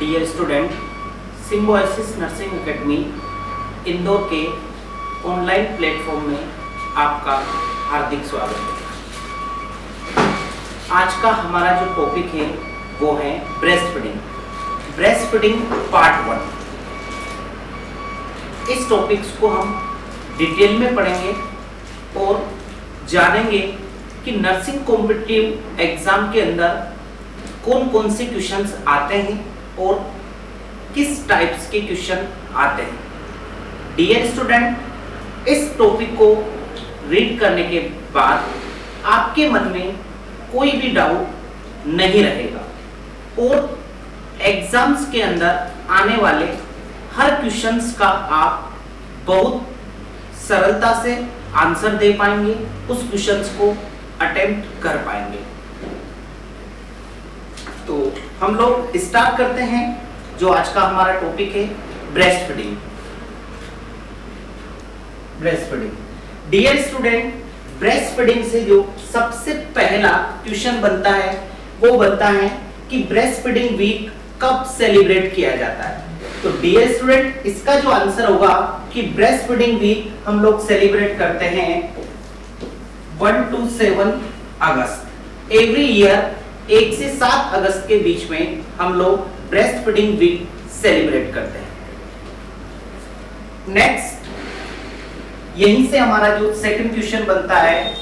Dear student, Symbiosis Nursing Academy Indore के online platform में आपका हार्दिक स्वागत है। आज का हमारा जो टॉपिक है वो है breast feeding. Breast feeding part 1। इस टॉपिक्स को हम डिटेल में पढ़ेंगे और जानेंगे कि नर्सिंग कॉम्पिटिटिव एग्जाम के अंदर कौन कौन से क्वेश्चंस आते हैं और किस टाइप्स के क्वेश्चन आते हैं। डियर स्टूडेंट, इस टॉपिक को रीड करने के बाद आपके मन में कोई भी डाउट नहीं रहेगा और एग्जाम्स के अंदर आने वाले हर क्वेश्चंस का आप बहुत सरलता से आंसर दे पाएंगे, उस क्वेश्चंस को अटेम्प्ट कर पाएंगे। तो हम लोग स्टार्ट करते हैं जो आज का हमारा टॉपिक है breast feeding. Breast feeding dear student, breast feeding से जो सबसे पहला क्वेश्चन बनता है वो बनता है कि ब्रेस्ट फीडिंग वीक कब सेलिब्रेट किया जाता है। तो डियर स्टूडेंट, इसका जो आंसर होगा कि ब्रेस्ट फीडिंग वीक हम लोग सेलिब्रेट करते हैं 1 to 7 अगस्त। एवरी ईयर 1 से 7 अगस्त के बीच में हम लोग ब्रेस्ट फीडिंग वीक सेलिब्रेट करते हैं। नेक्स्ट, यहीं से हमारा जो सेकंड क्वेश्चन बनता है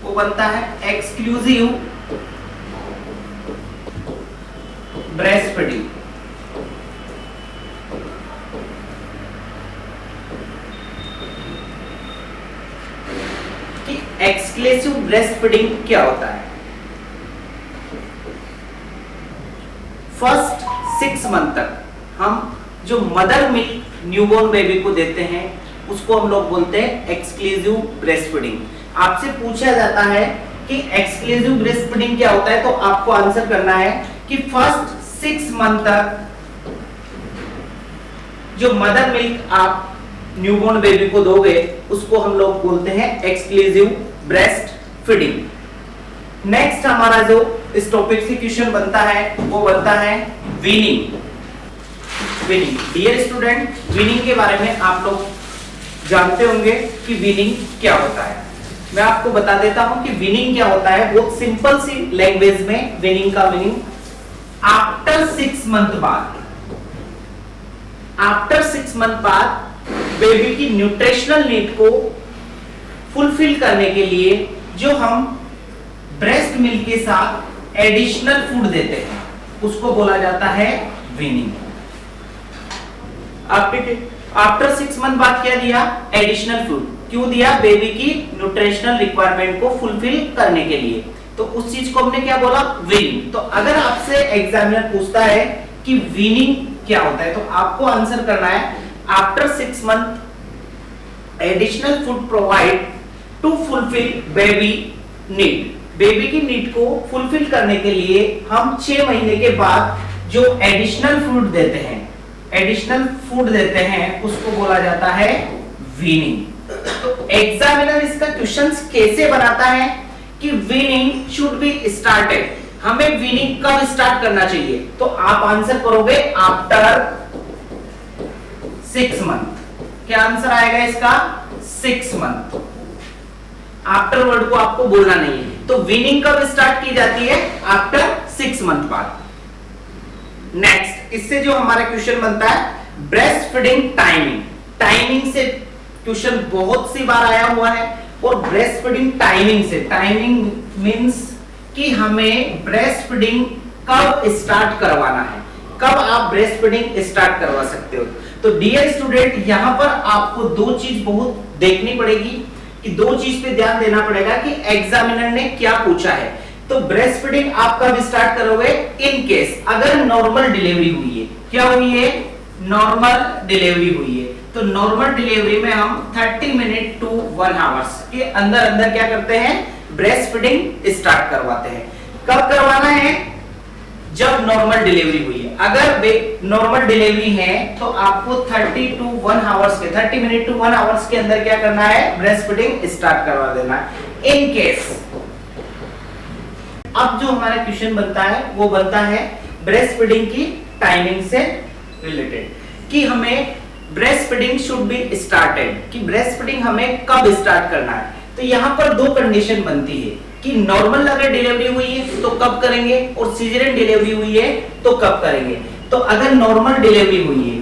वो बनता है एक्सक्लूसिव ब्रेस्ट फीडिंग। कि एक्सक्लूसिव ब्रेस्ट फीडिंग क्या होता है। फर्स्ट 6 मंथ तक हम जो मदर मिल्क न्यूबॉर्न बेबी को देते हैं उसको हम लोग बोलते हैं एक्सक्लूसिव ब्रेस्ट फीडिंग। आपसे पूछा जाता है कि एक्सक्लूसिव ब्रेस्ट फीडिंग क्या होता है, तो आपको आंसर करना है कि फर्स्ट 6 मंथ तक जो मदर मिल्क आप न्यूबॉर्न बेबी को दोगे उसको हम लोग बोलते हैं एक्सक्लूसिव ब्रेस्ट फीडिंग। नेक्स्ट हमारा जो इस टॉपिक से क्वेश्चन बनता है वो बनता है वीनिंग। डियर स्टूडेंट, वीनिंग के बारे में आप लोग जानते होंगे कि वीनिंग क्या होता है। मैं आपको बता देता हूं कि वीनिंग क्या होता है। बहुत सिंपल सी लैंग्वेज में वीनिंग का मीनिंग आफ्टर 6 मंथ बाद बेबी की न्यूट्रिशनल नीड को फुलफिल करने के लिए जो हम ब्रेस्ट मिल्क के साथ एडिशनल फूड देते हैं उसको बोला जाता है वीनिंग। आफ्टर 6 मंथ बाद क्या दिया? Additional food. क्यों दिया? बेबी की न्यूट्रिशनल रिक्वायरमेंट को फुलफिल करने के लिए। तो उस चीज को हमने क्या बोला? वीनिंग। तो अगर आपसे एग्जामिनर पूछता है कि वीनिंग क्या होता है तो आपको आंसर करना है after 6 month additional food provide to fulfil baby need. Baby की नीड को फुलफिल करने के लिए हम 6 महीने के बाद जो एडिशनल फूड देते हैं उसको बोला जाता है वीनिंग। तो एग्जामिनर इसका क्वेश्चंस कैसे बनाता है कि वीनिंग शुड बी स्टार्टेड, हमें वीनिंग कब स्टार्ट करना चाहिए, तो आप आंसर करोगे आफ्टर 6 मंथ। क्या आंसर आएगा इसका? 6 मंथ। आफ्टर वर्ड को आपको बोलना नहीं है। तो वीनिंग कब स्टार्ट की जाती है? आफ्टर 6 मंथ बाद। नेक्स्ट, इससे जो हमारा क्वेश्चन बनता है ब्रेस्ट फीडिंग टाइमिंग। टाइमिंग से क्वेश्चन बहुत सी बार आया हुआ है और ब्रेस्ट फीडिंग टाइमिंग मींस कि हमें ब्रेस्ट फीडिंग कब स्टार्ट करवाना है, कब आप ब्रेस्ट फीडिंग स्टार्ट करवा सकते हो। तो डियर स्टूडेंट, यहां पर आपको 2 चीज बहुत देखनी पड़ेगी कि 2 चीज पे ध्यान देना पड़ेगा कि एग्जामिनर ने क्या पूछा है। तो ब्रेस्ट फीडिंग आप कब स्टार्ट करोगे? इन केस अगर नॉर्मल डिलीवरी हुई है। क्या हुई है? नॉर्मल डिलीवरी हुई है। तो नॉर्मल डिलीवरी में हम 30 मिनट टू 1 आवर्स के अंदर क्या करते हैं? ब्रेस्ट फीडिंग स्टार्ट करवाते हैं। कब करवाना है? जब नॉर्मल डिलीवरी हुई है। अगर नॉर्मल डिलीवरी है तो आपको 30 टू 1 आवर्स के 30 मिनट टू 1 आवर्स के अंदर क्या करना है? ब्रेस्ट फीडिंग स्टार्ट करवा देना है। इन केस अब जो हमारा क्वेश्चन बनता है वो बनता है ब्रेस्ट फीडिंग की टाइमिंग से रिलेटेड कि हमें breast feeding should be started, कि ब्रेस्ट फीडिंग हमें कब स्टार्ट करना है। तो यहाँ पर दो कंडीशन बनती है कि नॉर्मल अगर डिलीवरी हुई है तो कब करेंगे और सीजरियन डिलीवरी हुई है तो कब करेंगे। तो अगर नॉर्मल डिलीवरी हुई है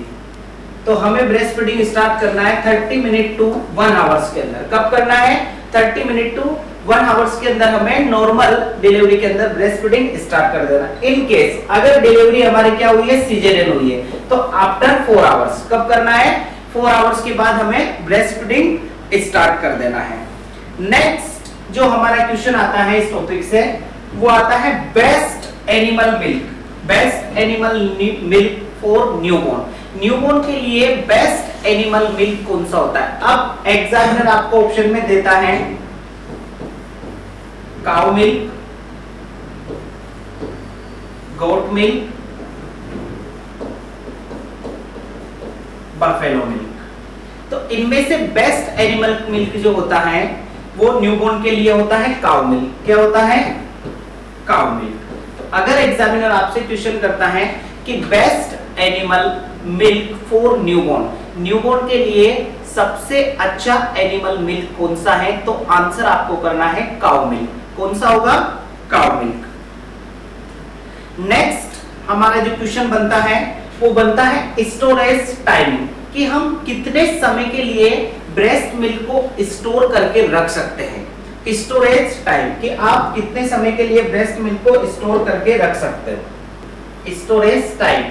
तो हमें ब्रेस्ट फीडिंग स्टार्ट करना है 30 मिनट टू 1 आवर्स के अंदर। कब करना है? 30 मिनट टू 1 आवर्स के अंदर हमें नॉर्मल डिलीवरी के अंदर ब्रेस्ट फीडिंग स्टार्ट कर देना। इन केस अगर डिलीवरी हमारी क्या हुई है? सीजरियन हुई है तो आफ्टर 4 आवर्स। कब करना है? 4 आवर्स के बाद हमें ब्रेस्ट फीडिंग स्टार्ट कर देना है। नेक्स्ट जो हमारा क्वेश्चन आता है इस टॉपिक से वो आता है best animal milk, best animal milk for newborn. Newborn के लिए बेस्ट एनिमल मिल्क कौन सा होता है? अब एग्जामिनर आपको ऑप्शन में देता है cow milk, goat milk, buffalo milk. तो इनमें से बेस्ट एनिमल मिल्क जो होता है वो न्यूबॉर्न के लिए होता है काउ मिल्क। क्या होता है? Cow milk. तो अगर एग्जामिनर आपसे क्वेश्चन करता है कि best animal milk for newborn, newborn के लिए सबसे अच्छा एनिमल मिल्क कौन सा है, तो आंसर आपको करना है काउ मिल्क। कौन सा होगा? Cow milk. नेक्स्ट हमारा जो क्वेश्चन बनता है वो बनता है स्टोरेज टाइमिंग, कि हम कितने समय के लिए ब्रेस्ट मिल्क को स्टोर करके रख सकते हैं। स्टोरेज टाइम, कि आप कितने समय के लिए ब्रेस्ट मिल्क को स्टोर करके रख सकते हो। स्टोरेज टाइम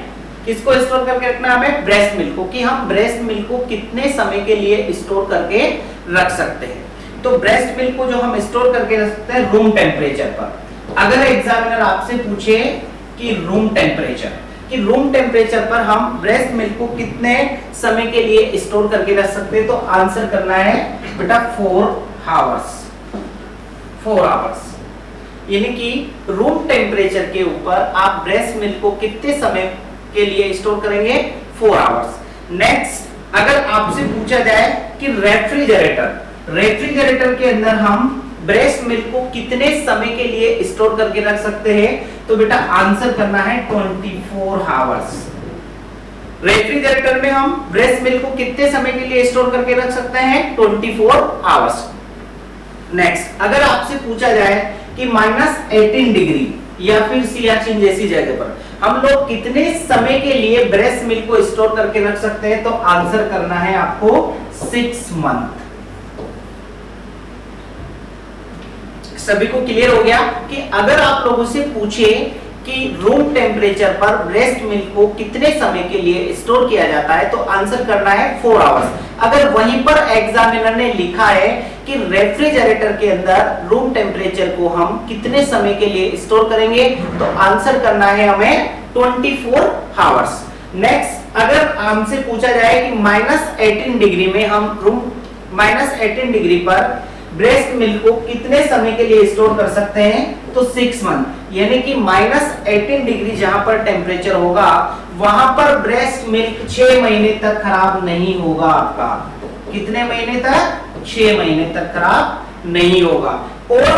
किसको स्टोर करके रखना है? हमें ब्रेस्ट मिल्क को, कि हम ब्रेस्ट मिल्क को कितने समय के लिए स्टोर करके रख सकते हैं। तो ब्रेस्ट मिल्क को जो हम स्टोर करके रख सकते हैं रूम टेम्परेचर पर। अगर एग्जामिनर आपसे पूछे कि रूम टेम्परेचर, कि रूम टेम्परेचर पर हम ब्रेस्ट मिल्क को कितने समय के लिए स्टोर करके रख सकते हैं, तो आंसर करना है बेटा 4 आवर्स। 4 आवर्स यानी कि रूम टेम्परेचर के ऊपर आप ब्रेस्ट मिल्क को कितने समय के लिए स्टोर करेंगे? 4 आवर्स। नेक्स्ट अगर आपसे पूछा जाए कि रेफ्रिजरेटर, रेफ्रिजरेटर के अंदर हम ब्रेस्ट मिल्क को कितने समय के लिए स्टोर करके रख सकते हैं, तो बेटा आंसर करना है 24 आवर्स। रेफ्रिजरेटर में हम ब्रेस्ट मिल्क को कितने समय के लिए स्टोर करके रख सकते हैं? 24 आवर्स। नेक्स्ट अगर आपसे पूछा जाए कि -18 डिग्री या फिर सियाचिन जैसी जगह पर हम लोग कितने समय के लिए ब्रेस्ट मिल्क को स्टोर करके रख सकते हैं, तो आंसर करना है आपको 6 मंथ। सभी को क्लियर हो गया कि अगर आप लोगों से पूछे कि रूम टेम्परेचर पर ब्रेस्ट मिल्क को कितने समय के लिए स्टोर किया जाता है, तो आंसर करना है 4 आवर्स। अगर वहीं पर एग्जामिनर ने लिखा है कि रेफ्रिजरेटर के अंदर रूम टेम्परेचर को हम कितने समय के लिए स्टोर करेंगे, तो आंसर करना है हमें 24 आवर्स। नेक्स्ट अगर हमसे पूछा जाए कि -18 डिग्री में हम रूम -18 डिग्री पर ब्रेस्ट मिल्क को कितने समय के लिए स्टोर कर सकते हैं, तो 6 मंथ। यानी कि -18 डिग्री जहां पर टेम्परेचर होगा वहां पर ब्रेस्ट मिल्क 6 महीने तक खराब नहीं होगा आपका। कितने महीने तक? 6 महीने तक खराब नहीं होगा। और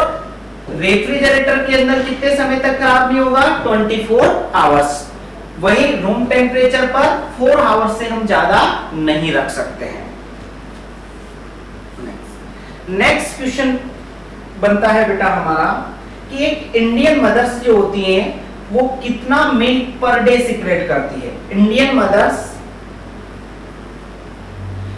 रेफ्रिजरेटर के अंदर कितने समय तक खराब नहीं होगा? 24 आवर्स। वही रूम टेम्परेचर पर 4 आवर्स से हम ज्यादा नहीं रख सकते हैं। नेक्स्ट क्वेश्चन बनता है बेटा हमारा कि एक इंडियन मदर्स जो होती हैं वो कितना मिल्क पर डे सिक्रेट करती है। Indian mothers,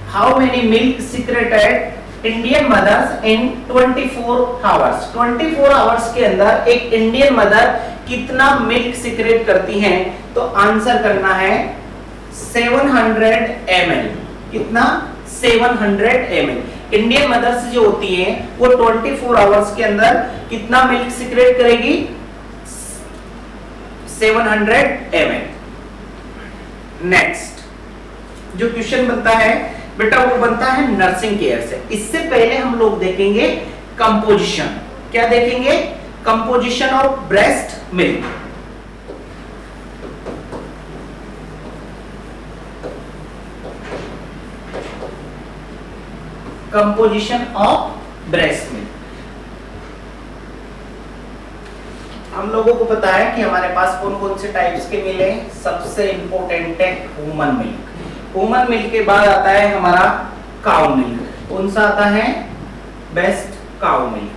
how many milk secreted Indian mothers in 24 hours. 24 hours के अंदर एक इंडियन मदर कितना मिल्क सिक्रेट करती हैं, तो आंसर करना है 700 ml। कितना? 700 ml। इंडियन मदर्स जो होती हैं वो 24 आवर्स के अंदर कितना मिल्क सिक्रेट करेगी? 700 ml। नेक्स्ट जो क्वेश्चन बनता है बेटा वो बनता है नर्सिंग केयर से। इससे पहले हम लोग देखेंगे कंपोजिशन। क्या देखेंगे? Composition of breast milk. Composition of breast milk. हम हम लोगों को पता है कि हमारे पास कौन कौन से टाइप्स के मिले। सबसे इंपॉर्टेंट है ह्यूमन मिल्क। ह्यूमन मिल्क के बाद आता है हमारा काउ मिल्क। कौन सा आता है? Best cow milk.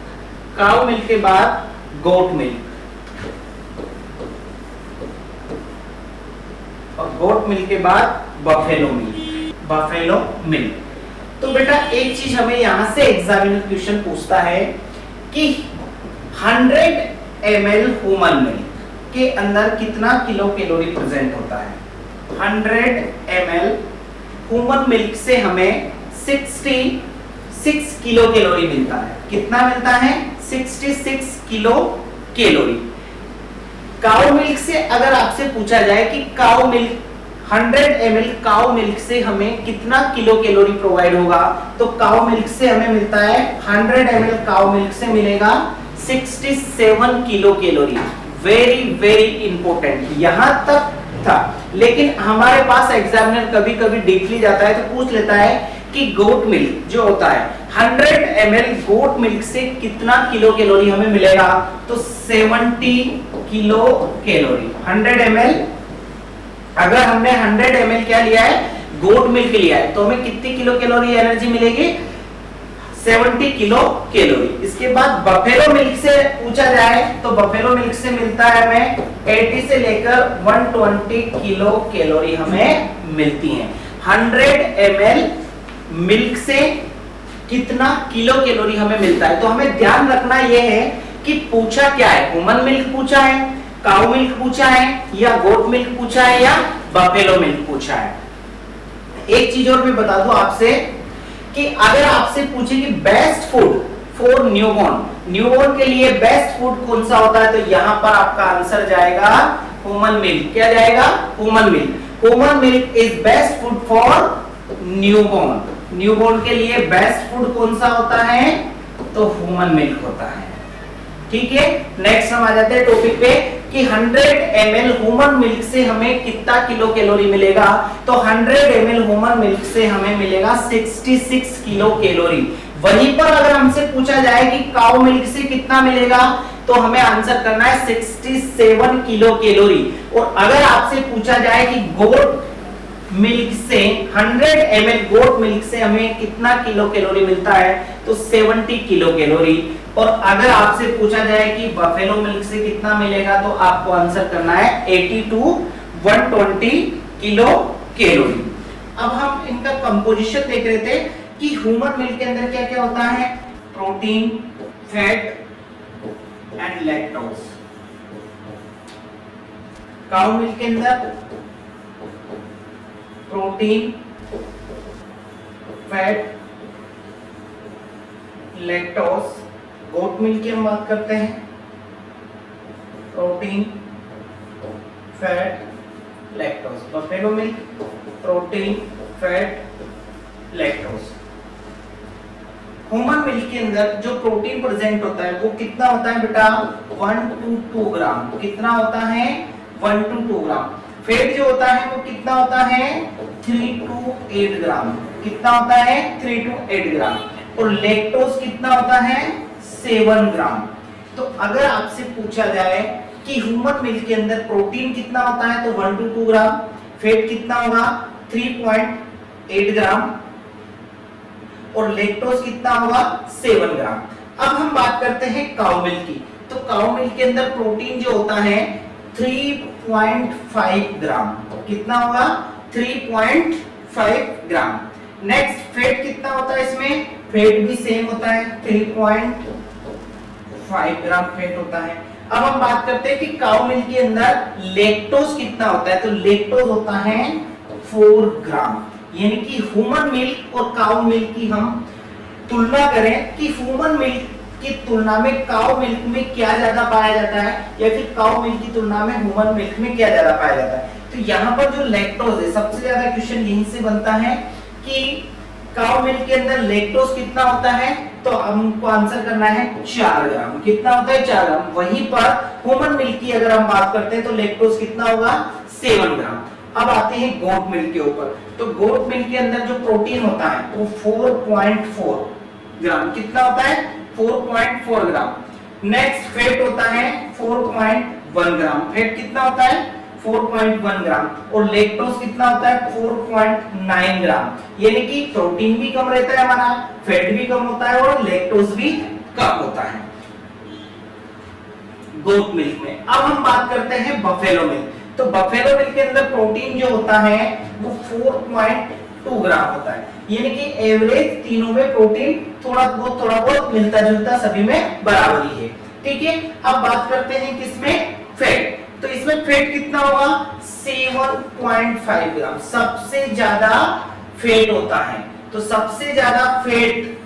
Cow milk के बाद गोट मिल्क, और गोट मिल्क के बाद बफेलो मिल्क। Buffalo milk. तो बेटा एक चीज हमें यहां से एग्जामिनर क्वेश्चन पूछता है कि 100 ml ह्यूमन मिल्क के अंदर कितना किलो कैलोरी प्रेजेंट होता है। 100 ml ह्यूमन मिल्क से हमें 66 किलो कैलोरी मिलता है। कितना मिलता है? 66 किलो कैलोरी। काउ मिल्क से अगर आपसे पूछा जाए कि cow milk 100 ml cow milk से हमें कितना किलो कैलोरी प्रोवाइड होगा, तो काउ मिल्क से हमें मिलता है 100 ml काउ मिल्क से मिलेगा 67 kilo calorie. Very very important, यहां तक था। लेकिन हमारे पास एग्जामिनर कभी कभी डीपली जाता है तो पूछ लेता है कि गोट मिल्क जो होता है 100 ml गोट मिल्क से कितना किलो कैलोरी हमें मिलेगा, तो 70 किलो कैलोरी। 100 ml अगर हमने 100 ml क्या लिया है? गोट मिल्क लिया है, तो हमें कितनी किलो कैलोरी एनर्जी मिलेगी? 70 किलो कैलोरी। इसके बाद बफेलो मिल्क से पूछा जाए तो बफेलो मिल्क से मिलता है हमें 80 से लेकर 120 किलो कैलोरी हमें मिलती है। 100 ml मिल्क से कितना किलो कैलोरी हमें मिलता है। तो हमें ध्यान रखना यह है कि पूछा क्या है, ह्यूमन मिल्क पूछा है, काउ मिल्क पूछा है, या गोट मिल्क पूछा है, या बफेलो मिल्क पूछा है। एक चीज और मैं बता दूं आपसे कि अगर आपसे पूछे कि best food for newborn, newborn के लिए बेस्ट फूड कौन सा होता है, तो यहां पर आपका आंसर जाएगा ह्यूमन मिल्क। क्या जाएगा? Human milk. Human milk is best food for newborn. Newborn के लिए बेस्ट फूड कौन सा होता है, तो ह्यूमन मिल्क होता है। ठीक है, नेक्स्ट हम आ जाते हैं टॉपिक पे कि 100 ml ह्यूमन मिल्क से हमें कितना किलो कैलोरी मिलेगा, तो 100 ml ह्यूमन मिल्क से हमें मिलेगा 66 किलो कैलोरी। वहीं पर अगर हमसे पूछा जाए कि काउ मिल्क से कितना मिलेगा, तो हमें आंसर करना है 67 किलो कैलोरी। और अगर आपसे पूछा जाए कि गोट मिल्क से 100 ml गोट मिल्क से हमें कितना किलो कैलोरी मिलता है, तो 70 किलो कैलोरी। और अगर आपसे पूछा जाए कि बफेलो मिल्क से कितना मिलेगा, तो आपको आंसर करना है 80 टू 120 किलो कैलोरी। अब हम इनका कंपोजिशन देख रहे थे कि ह्यूमन मिल्क के अंदर क्या क्या होता है। Protein, fat and lactose. Cow milk के अंदर protein, fat, lactose. Goat milk की हम बात करते हैं, protein, fat, lactose. Buffalo milk protein, fat, lactose. Human milk के अंदर जो प्रोटीन प्रेजेंट होता है वो कितना होता है बेटा? 1 to 2 ग्राम। कितना होता है? 1 to 2 ग्राम। फैट जो होता है वो कितना होता है? 3 to 8 ग्राम। कितना होता है? 3 to 8 ग्राम। और लैक्टोज कितना होता है? 7 ग्राम। तो अगर आपसे पूछा जाए कि ह्यूमन मिल्क के अंदर प्रोटीन कितना होता है, तो 1 to 2 ग्राम। फैट कितना होगा? 3.8 ग्राम। और लैक्टोज कितना होगा? 7 ग्राम। अब हम बात करते हैं काउ मिल्क की। तो काउ मिल्क के अंदर प्रोटीन जो होता है 3.5 ग्राम। कितना होगा? 3.5 ग्राम। नेक्स्ट फैट कितना होता है इसमें? फैट भी सेम होता है, 3.5 ग्राम फैट होता है। अब हम बात करते हैं कि काउ मिल्क के अंदर लैक्टोज कितना होता है, तो लैक्टोज होता है 4 ग्राम। यानी कि ह्यूमन मिल्क और काउ मिल्क की हम तुलना करें कि ह्यूमन मिल्क की तुलना में काउ मिल्क में क्या ज्यादा पाया जाता है, या फिर काउ मिल्क की तुलना में ह्यूमन मिल्क में क्या ज्यादा पाया जाता है। तो यहाँ पर जो लैक्टोज है, सबसे ज्यादा क्वेश्चन यहीं से बनता है कि काउ मिल्क के अंदर लैक्टोज कितना होता है, तो हमको आंसर करना है 4 ग्राम। कितना होता है? 4 ग्राम। वहीं पर ह्यूमन मिल्क की अगर हम बात करते हैं तो लैक्टोज कितना होगा? 7 ग्राम। अब आते हैं गोट मिल्क के ऊपर। तो गोट मिल्क के अंदर जो प्रोटीन होता है वो 4.4 ग्राम। कितना होता है? 4.4 ग्राम। नेक्स्ट फेट होता है 4.1 ग्राम। फेट कितना होता है? 4.1 ग्राम। और लैक्टोज कितना होता है? 4.9 ग्राम। यानी कि प्रोटीन भी कम रहता है हमारा, फैट भी कम होता है और लैक्टोज भी कम होता है गोट मिल्क में। अब हम बात करते हैं बफेलो मिल्क। तो बफेलो मिल्क के अंदर प्रोटीन जो होता है वो 4.2 ग्राम होता है। यानी कि एवरेज तीनों में प्रोटीन थोड़ा बहुत मिलता जुलता सभी में बराबर ही है। ठीक है, अब बात करते हैं किसमें? फैट। तो इसमें फैट कितना होगा? 7.5 ग्राम। सबसे ज्यादा फैट होता है। तो सबसे ज्यादा फैट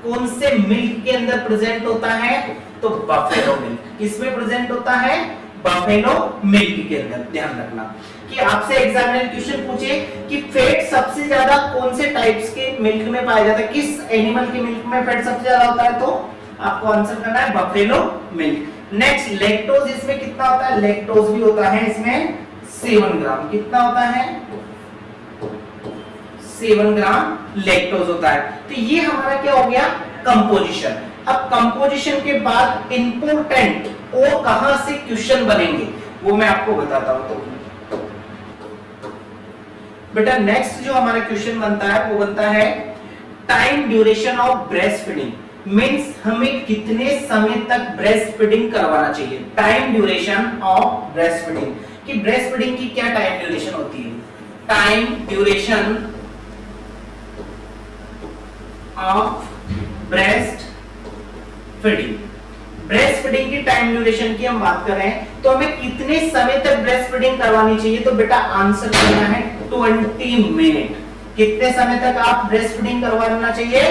कौन से मिल्क के अंदर प्रेजेंट होता है? तो बफेलो मिल्क। किसमें प्रेजेंट होता है? बफेलो मिल्क के अंदर। ध्यान रखना कि आपसे एग्जामिनर क्वेश्चन पूछे कि फैट सबसे ज्यादा कौन से टाइप्स के मिल्क में पाया जाता है, किस एनिमल के मिल्क में फैट सबसे ज्यादा होता है, तो आपको आंसर करना है बफेलो मिल्क। नेक्स्ट लैक्टोज, इसमें कितना होता है? लैक्टोज भी होता है इसमें 7 ग्राम। कितना होता है? 7 ग्राम लैक्टोज होता है। तो ये हमारा क्या हो गया? कंपोजिशन। अब कंपोजिशन के बाद इंपोर्टेंट और कहां से क्वेश्चन बनेंगे वो मैं आपको बताता हूं। तो बेटा नेक्स्ट जो हमारा क्वेश्चन बनता है वो बनता है time duration of breast feeding. Means हमें कितने समय तक ब्रेस्ट फीडिंग करवाना चाहिए। Time duration of breast feeding कि ब्रेस्ट फीडिंग की क्या टाइम ड्यूरेशन होती है? Time duration of breast feeding. Breast feeding की टाइम ड्यूरेशन की हम बात कर रहे हैं तो हमें कितने समय तक ब्रेस्ट फीडिंग करवानी चाहिए? तो बेटा आंसर करना है 20 मिनट। कितने समय तक आप ब्रेस्ट फीडिंग करवाना चाहिए?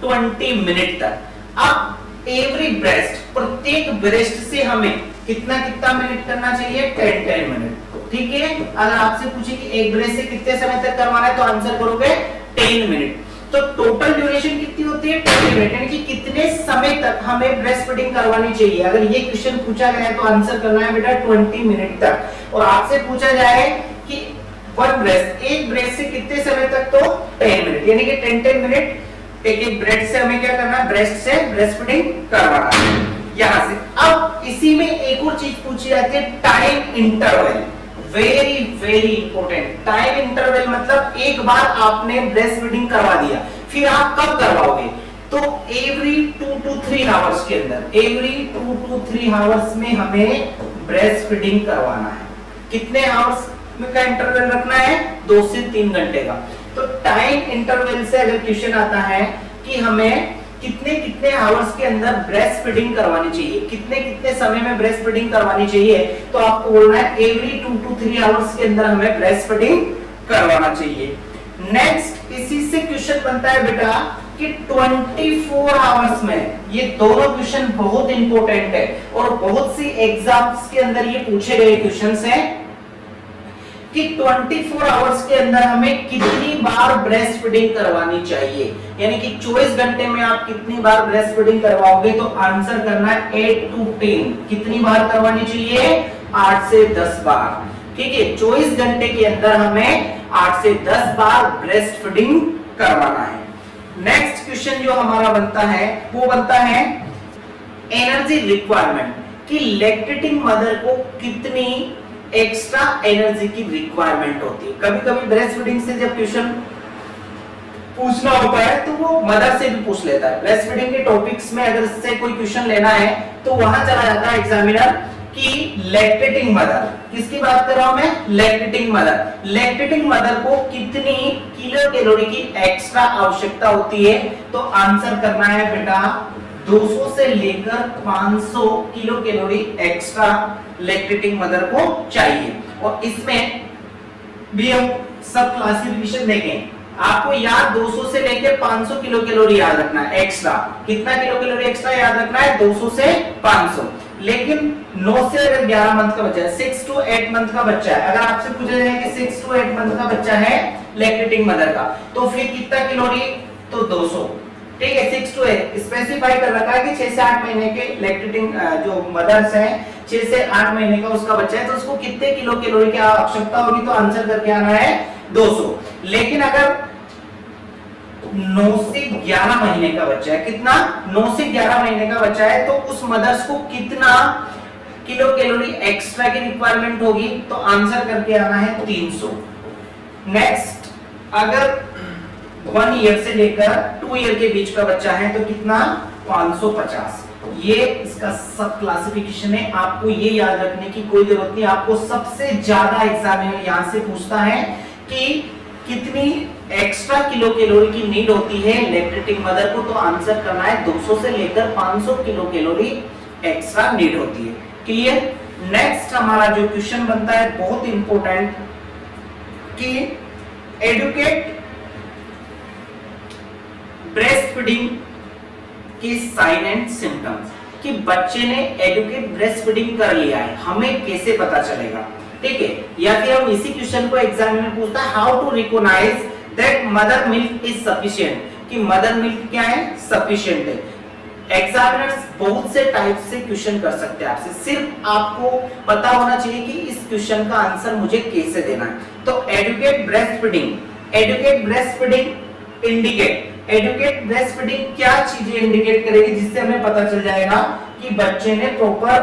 20 मिनट तक। अब एवरी ब्रेस्ट, प्रत्येक ब्रेस्ट से हमें कितना कितना मिनट करना चाहिए? 10 मिनट। ठीक है, अगर आपसे पूछे कि एक ब्रेस्ट से कितने समय तक करवाना है तो आंसर करोगे 10 मिनट। तो टोटल ड्यूरेशन कितनी होती है? 20 मिनट। यानी कि कितने समय तक हमें ब्रेस्ट फीडिंग करवानी चाहिए। अगर ये क्वेश्चन पूछा गया है तो आंसर करना है बेटा 20 मिनट तक। और आपसे पूछा जाए कि वन ब्रेस्ट, एक ब्रेस्ट से कितने समय तक, तो 10 मिनट। यानी कि 10 मिनट एक ब्रेस्ट से हमें क्या करना है? ब्रेस्ट से ब्रेस्ट फीडिंग करवाना है यहां से। अब इसी में एक और चीज पूछी जाती है, time interval. Very very important. Time interval मतलब एक बार आपने ब्रेस्ट फीडिंग करवा दिया, फिर आप कब करवाओगे? तो एवरी 2 to 3 आवर्स के अंदर, एवरी 2 to 3 आवर्स में हमें ब्रेस्ट फीडिंग करवाना है। कितने आवर्स का इंटरवल रखना है? 2 से 3 घंटे का। तो टाइम इंटरवल से अगर क्वेश्चन आता है कि हमें कितने कितने आवर्स के अंदर ब्रेस्ट फीडिंग करवानी चाहिए, कितने कितने समय में ब्रेस्ट फीडिंग करवानी चाहिए, तो आपको बोलना है एवरी 2 to 3 आवर्स के अंदर हमें ब्रेस्ट फीडिंग करवाना चाहिए। नेक्स्ट इसी से क्वेश्चन बनता है बेटा कि 24 आवर्स में, ये दोनों क्वेश्चन बहुत इंपॉर्टेंट है और बहुत सी एग्जाम्स के अंदर ये पूछे गए क्वेश्चंस हैं कि 24 आवर्स के अंदर हमें कितनी बार ब्रेस्ट फीडिंग करवानी चाहिए। यानी कि 24 घंटे में आप कितनी बार ब्रेस्ट फीडिंग करवाओगे, तो आंसर करना है 8 to 10। कितनी बार करवानी चाहिए? 8 से 10 बार। ठीक है, 24 घंटे के अंदर हमें 8 से 10 बार ब्रेस्ट फीडिंग करवाना है। नेक्स्ट क्वेश्चन जो हमारा बनता है वो बनता है एनर्जी रिक्वायरमेंट कि लैक्टेटिंग मदर को कितनी एक्स्ट्रा एनर्जी की रिक्वायरमेंट होती है। कभी कभी ब्रेस्ट फीडिंग से जब क्वेश्चन पूछना होता है तो वो मदर से भी पूछ लेता है। ब्रेस्ट फीडिंग के टॉपिक्स में अगर से कोई क्वेश्चन लेना है तो वहां चला जाता है एग्जामिनर कि लैक्टेटिंग मदर, किसकी बात कर रहा हूं मैं? Lactating mother. लैक्टेटिंग मदर को कितनी किलो कैलोरी की एक्स्ट्रा आवश्यकता होती है, तो आंसर करना है बेटा 200 से लेकर 500 kilo calorie extra lactating mother को चाहिए। और इसमें भी हम सब क्लासिफिकेशन देखें, आपको याद 200 से लेकर 500 किलो कैलोरी याद रखना है एक्स्ट्रा। कितना किलो कैलोरी एक्स्ट्रा याद रखना है? 200 से 500। लेकिन 9 से अगर 11 मंथ का बच्चा है, 6 to 8 मंथ का बच्चा है, अगर आपसे पूछा जाए कि 6 to 8 मंथ का बच्चा है लैक्टेटिंग मदर का, तो फिर कितना कैलोरी? तो 200। ठीक है, 6 to 8 स्पेसिफाई कर रखा है कि 6 से 8 महीने के लैक्टेटिंग जो मदर्स हैं, 6 से 8 महीने का उसका बच्चा है, तो उसको कितने किलो कैलोरी की आवश्यकता होगी, तो आंसर करके आना है 200। लेकिन अगर 9 से 11 महीने का बच्चा है, कितना 9 से 11 महीने का बच्चा है, तो उस मदर्स को कितना किलो कैलोरी एक्स्ट्रा की रिक्वायरमेंट होगी, तो आंसर करके आना है 300। नेक्स्ट, अगर 1 ईयर से लेकर 2 ईयर के बीच का बच्चा है तो कितना 550। ये इसका सब क्लासिफिकेशन है, आपको ये याद रखने की कोई जरूरत नहीं। आपको सबसे ज्यादा एग्जामिनर यहां से पूछता है कि कितनी एक्स्ट्रा किलो कैलोरी की नीड होती है लैक्टेटिंग मदर को, तो आंसर करना है 200 से लेकर 500 किलो कैलोरी एक्स्ट्रा नीड होती है। क्लियर। नेक्स्ट हमारा जो क्वेश्चन बनता है बहुत इंपॉर्टेंट, कि एडुकेट ब्रेस्ट फीडिंग के साइन एंड सिम्टम्स, कि बच्चे ने एडुकेट ब्रेस्ट फीडिंग कर लिया है, हमें कैसे पता चलेगा, ठीक है। या फिर हम इसी क्वेश्चन को एग्जाम में पूछता है, how to recognise that mother milk is sufficient, कि मदर मिल्क क्या है, सफिशिएंट है। एग्जामिनर्स बहुत से टाइप से क्वेश्चन कर सकते हैं आपसे, सिर्फ आपको पता होना चाहिए कि इस क्वेश्चन का आंसर मुझे कैसे देना है। तो adequate breast feeding, adequate breast feeding indicate, adequate breast feeding क्या चीजें इंडिकेट करेगी जिससे हमें पता चल जाएगा कि बच्चे ने प्रॉपर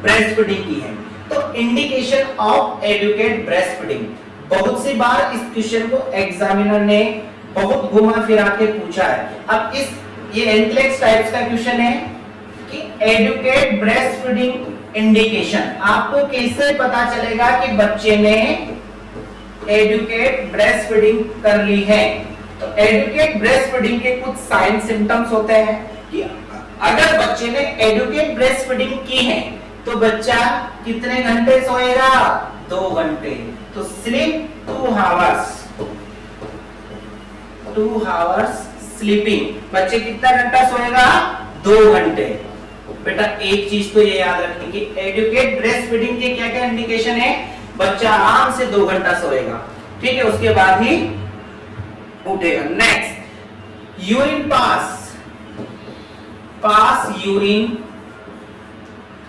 ब्रेस्ट फीडिंग की है। तो indication of adequate breast feeding, बहुत सी बार इस क्वेश्चन को एग्जामिनर ने बहुत घुमा फिरा के पूछा है। अब ये एंट्लेक्स टाइप्स का क्वेश्चन है कि एडुकेट ब्रेस्ट फीडिंग इंडिकेशन, आपको कैसे पता चलेगा कि बच्चे ने एडुकेट ब्रेस्ट फीडिंग कर ली है। तो एडुकेट ब्रेस्ट फीडिंग के कुछ साइन सिम्टम्स होते हैं कि अगर बच्चे ने एडुकेट ब्रेस्ट फीडिंग की है तो बच्चा कितने घंटे सोएगा, 2 घंटे। तो स्लीप 2 आवर्स, 2 आवर्स स्लीपिंग, बच्चे कितना घंटा सोएगा, 2 घंटे। बेटा एक चीज तो ये याद रखनी कि एडुकेट ब्रेस्ट फीडिंग के क्या क्या इंडिकेशन है, बच्चा आराम से 2 घंटा सोएगा, ठीक है, उसके बाद ही उठेगा। Next, urine pass urine,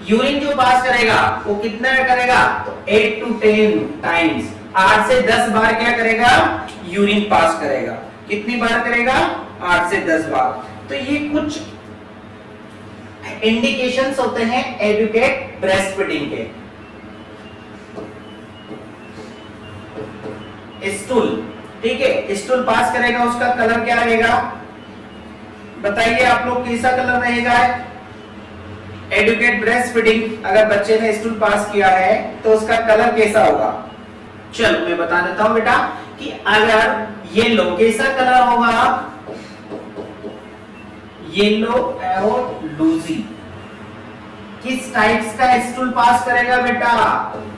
urine जो पास करेगा वो कितना करेगा, तो 8 to 10 टाइम्स, 8 से 10 बार क्या करेगा, यूरिन पास करेगा। कितनी बार करेगा, 8 से 10 बार। तो ये कुछ इंडिकेशंस होते हैं एडुकेट ब्रेस्ट फीडिंग के। स्टूल, ठीक है, स्टूल पास करेगा, उसका कलर क्या रहेगा, बताइए आप लोग, कैसा कलर रहेगा। एडुकेट ब्रेस्ट फीडिंग, अगर बच्चे ने स्टूल पास किया है तो उसका कलर कैसा होगा, चलो मैं बता देता हूं बेटा, कि अगर येलो, कैसा कलर होगा, येलो और लूजी। किस टाइप्स का स्टूल पास करेगा बेटा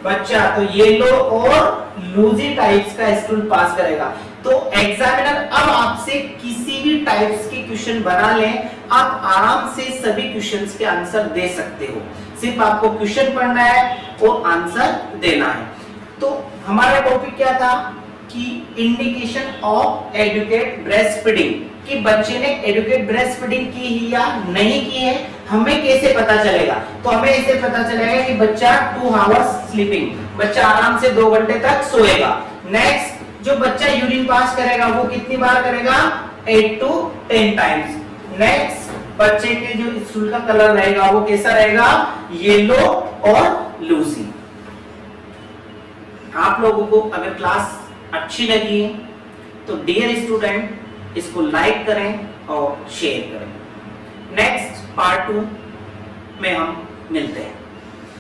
बच्चा, तो येलो और लूजी टाइप्स का स्टूल पास करेगा। तो एग्जामिनर अब आपसे किसी भी टाइप्स के क्वेश्चन बना लें, आप आराम से सभी क्वेश्चंस के आंसर दे सकते हो, सिर्फ आपको क्वेश्चन पढ़ना है और आंसर देना है। तो हमारा टॉपिक क्या था कि indication of adequate breast feeding, कि बच्चे ने एडुकेट ब्रेस्ट फीडिंग की है या नहीं की है, हमें कैसे पता चलेगा। तो हमें ऐसे पता चलेगा कि बच्चा 2 आवर्स स्लीपिंग, बच्चा आराम से 2 घंटे तक सोएगा। नेक्स्ट, जो बच्चा यूरिन पास करेगा वो कितनी बार करेगा, 8 to 10 टाइम्स। नेक्स्ट, बच्चे के जो स्टूल का कलर रहेगा वो कैसा रहेगा, येलो और लूसी। आप लोगों को अगर क्लास अच्छी लगी है तो डियर स्टूडेंट इसको लाइक करें और शेयर करें। नेक्स्ट पार्ट 2 में हम मिलते हैं।